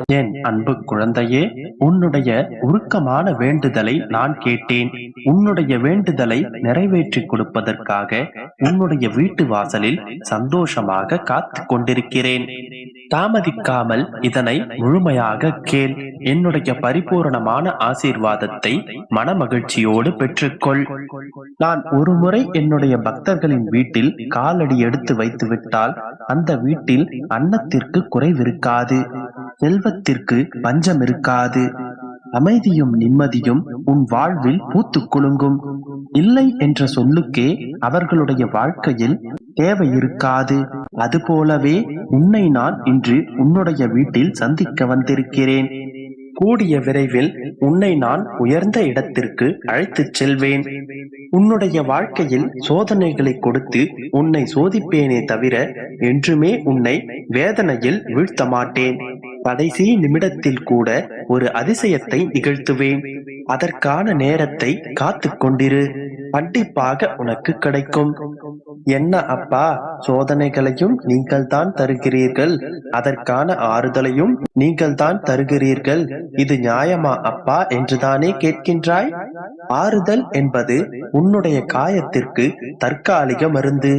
என் அன்பு குழந்தையே, உன்னுடைய உருக்கமான வேண்டுதலை நான் கேட்டேன். உன்னுடைய வேண்டுதலை நிறைவேற்றி கொடுப்பதற்காக உன்னுடைய வீட்டு வாசலில் சந்தோஷமாக காத்து கொண்டிருக்கிறேன். தாமதிக்காமல் இதனை முழுமையாக கேள். என்னுடைய பரிபூரணமான ஆசீர்வாதத்தை மனமகிழ்ச்சியோடு பெற்றுக்கொள். நான் ஒருமுறை என்னுடைய பக்தர்களின் வீட்டில் காலடி எடுத்து வைத்து விட்டால் அந்த வீட்டில் அன்னத்திற்கு குறைவிருக்காது, செல்வத்திற்கு பஞ்சம் இருக்காது, அமைதியும் நிம்மதியும் உன் வாழ்வில் பூத்து குலுங்கும். இல்லை என்ற சொல்லுக்கே அவர்களுடைய வாழ்க்கையில் தேவை இருக்காது. அதுபோலவே உன்னை நான் இன்று உன்னுடைய வீட்டில் சந்திக்க வந்திருக்கிறேன். கூடிய விரைவில் உன்னை நான் உயர்ந்த இடத்திற்கு அழைத்துச் செல்வேன். உன்னுடைய வாழ்க்கையில் சோதனைகளை கொடுத்து உன்னை சோதிப்பேனே தவிர என்றுமே உன்னை வேதனையில் வீழ்த்த மாட்டேன். கடைசி நிமிடத்தில் கூட ஒரு அதிசயத்தை நிகழ்த்துவேன். அதற்கான நேரத்தை காத்து கொண்டிரு, கண்டிப்பாக உனக்கு கிடைக்கும். என்ன அப்பா, சோதனைகளையும் நீங்கள் தான் தருகிறீர்கள், அதற்கான ஆறுதலையும் நீங்கள் தான் தருகிறீர்கள், இது நியாயமா அப்பா என்றுதானே கேட்கின்றாய்? ஆறுதல் என்பது உன்னுடைய காயத்திற்கு தற்காலிக மருந்து.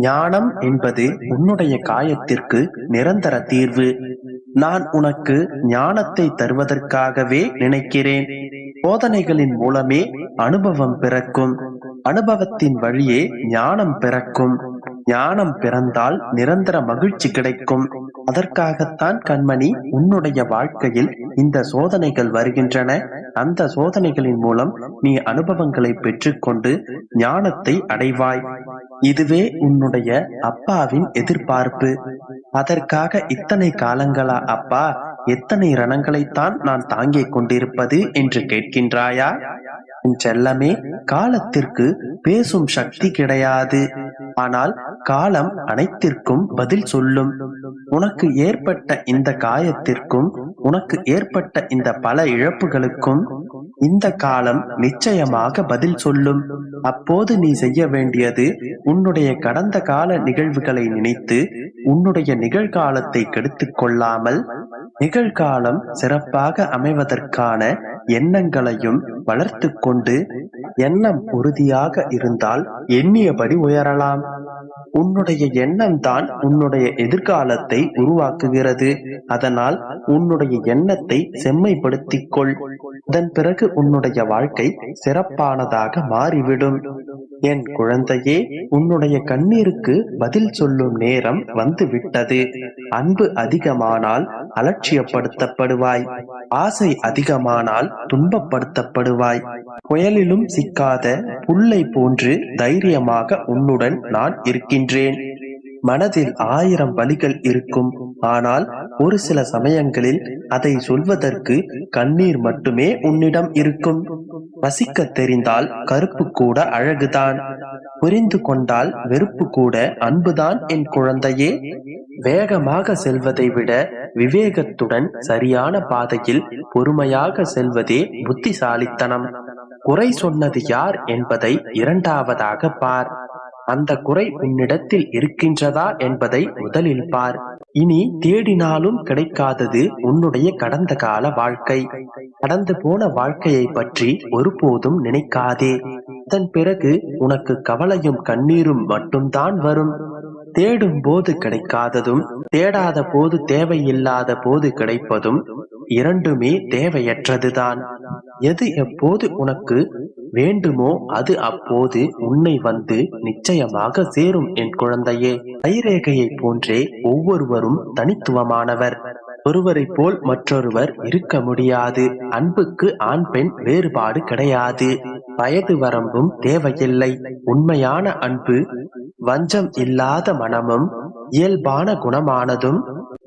ஞானம் என்பது உன்னுடைய காயத்திற்கு நிரந்தர தீர்வு. நான் உனக்கு ஞானத்தை தருவதற்காகவே நினைக்கிறேன். சோதனைகளின் மூலமே அனுபவம் பிறக்கும், அனுபவத்தின் வழியே ஞானம் பிறக்கும், ஞானம் பிறந்தால் நிரந்தர மகிழ்ச்சி கிடைக்கும். அதற்காகத்தான் கண்மணி உன்னுடைய வாழ்க்கையில் இந்த சோதனைகள் வருகின்றன. அந்த சோதனைகளின் மூலம் நீ அனுபவங்களை பெற்றுக்கொண்டு ஞானத்தை அடைவாய். இதுவே உன்னுடைய அப்பாவின் எதிர்பார்ப்பு. அதற்காக இத்தனை காலங்களா அப்பா, எத்தனை ரணங்களைத்தான் நான் தாங்கிக் கொண்டிருப்பது என்று கேட்கின்றாயா? என் செல்லமே, காலத்திற்கு பேசும் சக்தி கிடையாது. ஆனால் காலம் அனைத்திற்கும் பதில் சொல்லும். உனக்கு ஏற்பட்ட இந்த காயத்திற்கும் உனக்கு ஏற்பட்ட இந்த பல இழப்புகளுக்கும் இந்த காலம் நிச்சயமாக பதில் சொல்லும். அப்போது நீ செய்ய வேண்டியது உன்னுடைய கடந்த கால நிகழ்வுகளை நினைத்து உன்னுடைய நிகழ்காலத்தை கெடுத்துக் கொள்ளாமல் நிகழ்காலம் சிறப்பாக அமைவதற்கான எண்ணங்களையும் வளர்த்து கொண்டு, எண்ணம் உறுதியாக இருந்தால் எண்ணியபடி உயரலாம். உன்னுடைய எண்ணம் தான் உன்னுடைய எதிர்காலத்தை உருவாக்குகிறது. அதனால் உன்னுடைய எண்ணத்தை செம்மைப்படுத்திக் கொள். அதன் பிறகு உன்னுடைய வாழ்க்கை சிறப்பானதாக மாறிவிடும். என் குழந்தையே, உன்னுடைய கண்ணீருக்கு பதில் சொல்லும் நேரம் வந்து விட்டது. அன்பு அதிகமானால் அலட்சியப்படுத்தப்படுவாய், ஆசை அதிகமானால் துன்பப்படுத்தப்படுவாய். புயலிலும் சிக்காத புல்லை போன்று தைரியமாக உன்னுடன் நான் இருக்கின்றேன். மனதில் 1000 வழிகள் இருக்கும். ஆனால் ஒரு சில சமயங்களில் அதை சொல்வதற்கு கண்ணீர் மட்டுமே உன்னிடம் இருக்கும். ரசிக்க தெரிந்தால் கருப்பு கூட அழகுதான், புரிந்து கொண்டால் வெறுப்பு கூட அன்புதான். என் குழந்தையே, வேகமாக செல்வதை விட விவேகத்துடன் சரியான பாதையில் பொறுமையாக செல்வதே புத்திசாலித்தனம். குறை சொன்னது யார் என்பதை இரண்டாவதாக பார். அந்த குறை உன்னிடத்தில் இருக்கின்றதா என்பதை முதலில் பார். இனி தேடினாலும் கிடைக்காதது உன்னுடைய கடந்த கால வாழ்க்கை. கடந்து போன வாழ்க்கையை பற்றி ஒருபோதும் நினைக்காதே. அதன் பிறகு உனக்கு கவலையும் கண்ணீரும் மட்டும்தான் வரும். தேடும் போது கிடைக்காததும், தேடாத போது தேவையில்லாத போது கிடைப்பதும் இரண்டுமே தேவையற்றதுதான். எது எப்போது உனக்கு வேண்டுமோ அது அப்போது உன்னை வந்து நிச்சயமாக சேரும். என் குழந்தையே, கைரேகையை போன்றே ஒவ்வொருவரும் தனித்துவமானவர். ஒருவரை போல் மற்றொருவர் இருக்க முடியாது. அன்புக்கு ஆண் பெண் வேறுபாடு கிடையாது. வயது வரம்பும் தேவையில்லை. உண்மையான அன்பு வஞ்சம் இல்லாத மனமும் இயல்பான குணமானதும்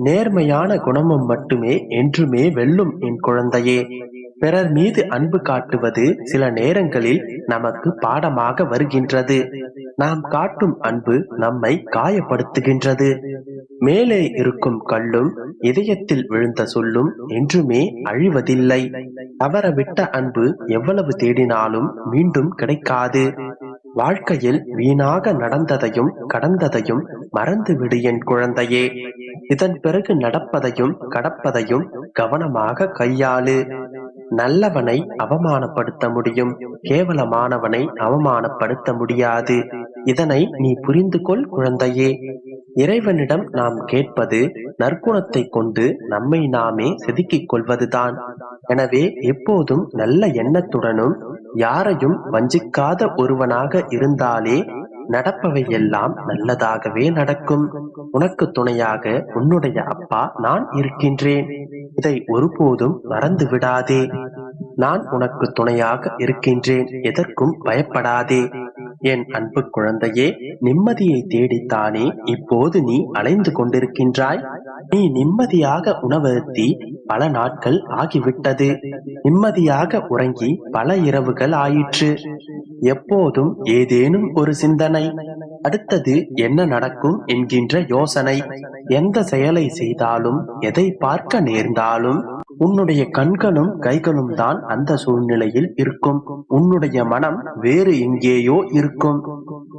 நேர்மையான குணமும் மட்டுமே என்றுமே வெல்லும். என் குழந்தையே, பிறர் மீது அன்பு காட்டுவது சில நேரங்களில் நமக்கு பாடமாக வருகின்றது. நாம் காட்டும் அன்பு நம்மை காயப்படுத்துகின்றது. மேலே இருக்கும் கல்லும் இதயத்தில் விழுந்த சொல்லும் என்றுமே அழிவதில்லை. தவறவிட்ட அன்பு எவ்வளவு தேடினாலும் மீண்டும் கிடைக்காது. வாழ்க்கையில் வீணாக நடந்ததையும் கடந்ததையும் மறந்துவிடு என் குழந்தையே. இதன் பிறகு நடப்பதையும் கடப்பதையும் கவனமாக கையாளு. நல்லவனை அவமானப்படுத்த முடியும், கேவலமானவனை அவமானப்படுத்த முடியாது. இதனை நீ புரிந்து கொள் குழந்தையே. இறைவனிடம் நாம் கேட்பது நற்குணத்தை கொண்டு நம்மை நாமே செதுக்கிக் கொள்வதுதான். எனவே எப்போதும் நல்ல எண்ணத்துடனும் யாரையும் வஞ்சிக்காத ஒருவனாக இருந்தாலே நடப்பவை எல்லாம் நல்லதாகவே நடக்கும். உனக்கு துணையாக உன்னுடைய அப்பா நான் இருக்கின்றேன். இதை ஒருபோதும் மறந்து விடாதே. நான் உனக்கு துணையாக இருக்கின்றேன், எதற்கும் பயப்படாதே. என் அன்பு குழந்தையே, நிம்மதியை தேடித்தானே இப்போது நீ அலைந்து கொண்டிருக்கின்றாய். நீ நிம்மதியாக உணவருந்தி பல நாட்கள் ஆகிவிட்டது. நிம்மதியாக உறங்கி பல இரவுகள் ஆயிற்று. எப்போதும் ஏதேனும் ஒரு சிந்தனை, அடுத்தது என்ன நடக்கும் என்கின்ற யோசனை. எந்த செயலை செய்தாலும் எதை பார்க்க நேர்ந்தாலும் உன்னுடைய கண்களும் கைகளும் தான் அந்த சூழ்நிலையில் இருக்கும். உன்னுடைய மனம் வேறு எங்கேயோ இருக்கும்.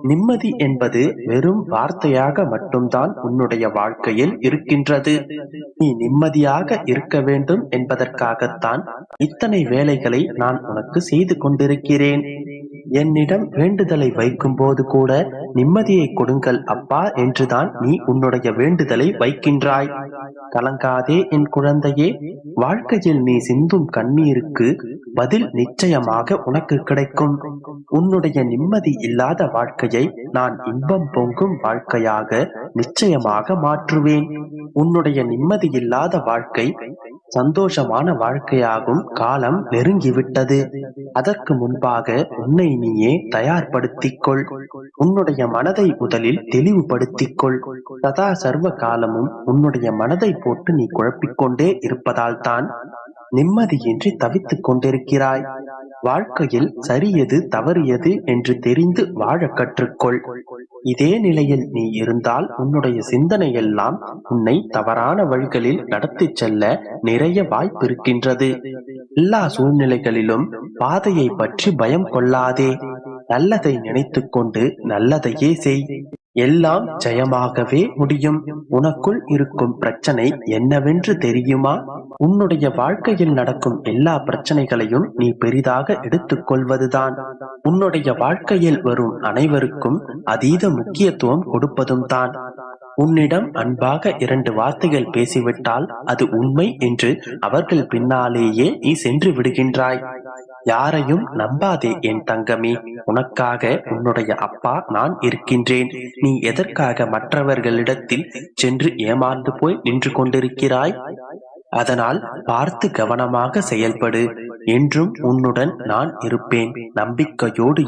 நிம்மதி என்பது வெறும் வார்த்தையாக மட்டும்தான் உன்னுடைய வாழ்க்கையில் இருக்கின்றது. நீ நிம்மதியாக இருக்க வேண்டும் என்பதற்காகத்தான் இத்தனை வேலைகளை நான் உனக்கு செய்து கொண்டிருக்கிறேன். என்னிடம் வேண்டுதலை வைக்கும் போது கூட நிம்மதியை கொடுங்கள் அப்பா என்றுதான் நீ உன்னுடைய வேண்டுதலை வைக்கின்றாய். கலங்காதே என் குழந்தையே. வாழ்க்கையில் நீ சிந்தும் கண்ணீருக்கு பதில் நிச்சயமாக உனக்கு கிடைக்கும். உன்னுடைய நிம்மதி இல்லாத வாழ்க்கையை நான் இன்பம் பொங்கும் வாழ்க்கையாக நிச்சயமாக மாற்றுவேன். உன்னுடைய நிம்மதி இல்லாத வாழ்க்கை சந்தோஷமான வாழ்க்கையாகும் காலம் நெருங்கிவிட்டது. அதற்கு முன்பாக உன்னை நீயே தயார்படுத்திக் கொள். உன்னுடைய மனதை முதலில் தெளிவுபடுத்திக் கொள். சதா சர்வ காலமும் உன்னுடைய மனதை போட்டு நீ குழப்பிக்கொண்டே இருப்பதால் தான் நிம்மதியின்றி தவித்துக் கொண்டிருக்கிறாய். வாழ்க்கையில் சரியது தவறியது என்று தெரிந்து வாழ கற்றுக்கொள். இதே நிலையில் நீ இருந்தால் உன்னுடைய சிந்தனை எல்லாம் உன்னை தவறான வழிகளில் நடத்தி செல்ல நிறைய வாய்ப்பு இருக்கின்றது. எல்லா சூழ்நிலைகளிலும் பாதையை பற்றி பயம் கொள்ளாதே. நல்லதை நினைத்துக் கொண்டு நல்லதையே செய். எல்லாம் ஜெயமாகவே முடியும். உனக்குள் இருக்கும் பிரச்சனை என்னவென்று தெரியுமா? உன்னுடைய வாழ்க்கையில் நடக்கும் எல்லா பிரச்சனைகளையும் நீ பெரிதாக எடுத்துக் கொள்வதுதான். உன்னுடைய வாழ்க்கையில் வரும் அனைவருக்கும் அதீத முக்கியத்துவம் கொடுப்பதும் தான். உன்னிடம் அன்பாக 2 வார்த்தைகள் பேசிவிட்டால் அது உண்மை என்று அவர்கள் பின்னாலேயே நீ சென்று விடுகின்றாய். யாரையும் நம்பாதே என் தங்கமே. உனக்காக உன்னுடைய அப்பா நான் இருக்கின்றேன். நீ எதற்காக மற்றவர்களிடத்தில் சென்று ஏமாந்து போய் நின்று கொண்டிருக்கிறாய்? அதனால் பார்த்து கவனமாக செயல்படு. என்றும் உன்னுடன் நான் இருப்பேன். நம்பிக்கையோடு